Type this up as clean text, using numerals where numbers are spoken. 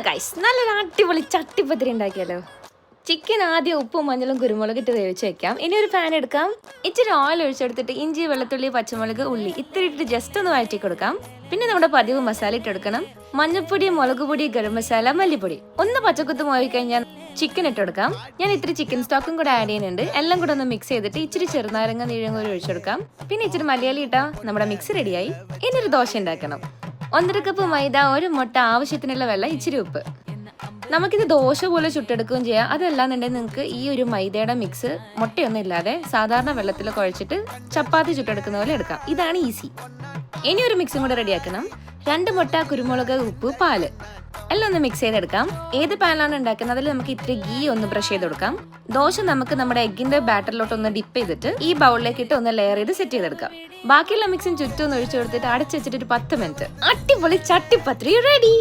Guys നല്ലൊരു അടിപൊളി ചട്ടിപ്പത്തിരി ഉണ്ടാക്കിയാലോ. ചിക്കൻ ആദ്യം ഉപ്പും മഞ്ഞളും കുരുമുളക് ഇട്ട് വേവിച്ച് വെക്കാം. ഇനി ഒരു പാൻ എടുക്കാം. ഇച്ചിരി ഓയിൽ ഒഴിച്ചെടുത്തിട്ട് ഇഞ്ചി, വെളുത്തുള്ളി, പച്ചമുളക്, ഉള്ളി ഇത്തിരി ഇട്ട് ജസ്റ്റ് ഒന്ന് വഴറ്റി കൊടുക്കാം. പിന്നെ നമ്മുടെ പതിവ് മസാല ഇട്ടെടുക്കണം. മഞ്ഞൾപ്പൊടി, മുളക് പൊടി, ഗരം മസാല, മല്ലിപ്പൊടി. ഒന്ന് പച്ചക്കുത്ത് മോയി കഴിഞ്ഞാൽ ചിക്കൻ ഇട്ടെടുക്കാം. ഞാൻ ഇത്തിരി ചിക്കൻ സ്റ്റോക്കും കൂടെ ആഡ് ചെയ്യുന്നുണ്ട്. എല്ലാം കൂടെ ഒന്ന് മിക്സ് ചെയ്തിട്ട് ഇച്ചിരി ചെറുനാരങ്ങ നീഴങ്ങൂരി ഒഴിച്ചെടുക്കാം. പിന്നെ ഇച്ചിരി മലയാളി ഇട്ടാ നമ്മുടെ മിക്സ് റെഡിയായി. ഇനി ഒരു ദോശ ഉണ്ടാക്കണം. 1.5 കപ്പ് മൈദ, ഒരു മുട്ട, ആവശ്യത്തിനുള്ള വെള്ളം, ഇച്ചിരി ഉപ്പ്. നമുക്കിത് ദോശ പോലെ ചുട്ടെടുക്കുകയും ചെയ്യാം. അതല്ലാന്നുണ്ടെങ്കിൽ നിങ്ങൾക്ക് ഈ ഒരു മൈദയുടെ മിക്സ് മുട്ടയൊന്നും ഇല്ലാതെ സാധാരണ വെള്ളത്തിൽ കുഴച്ചിട്ട് ചപ്പാത്തി ചുട്ടെടുക്കുന്ന പോലെ എടുക്കാം. ഇതാണ് ഈസി. ഇനി ഒരു മിക്സും കൂടെ റെഡിയാക്കണം. 2 മുട്ട, കുരുമുളക്, ഉപ്പ്, പാല് എല്ലാം ഒന്ന് മിക്സ് ചെയ്തെടുക്കാം. ഏത് പാനിലാണ് ഉണ്ടാക്കുന്നത് അതിൽ നമുക്ക് ഇത്തിരി ഗീ ഒന്ന് ബ്രഷ് ചെയ്ത് കൊടുക്കാം. ദോശ നമുക്ക് നമ്മുടെ എഗ്ഗിന്റെ ബാറ്ററിലോട്ട് ഒന്ന് ഡിപ്പ് ചെയ്തിട്ട് ഈ ബൗളിലേക്ക് ഇട്ട് ഒന്ന് ലെയർ ചെയ്ത് സെറ്റ് ചെയ്തെടുക്കാം. ബാക്കിയുള്ള മിക്സും ചുറ്റും ഒന്ന് ഒഴിച്ചു കൊടുത്തിട്ട് അടച്ചു വെച്ചിട്ട് ഒരു 10 മിനിറ്റ്. അടിപൊളി ചട്ടിപ്പത്തിരി റെഡി.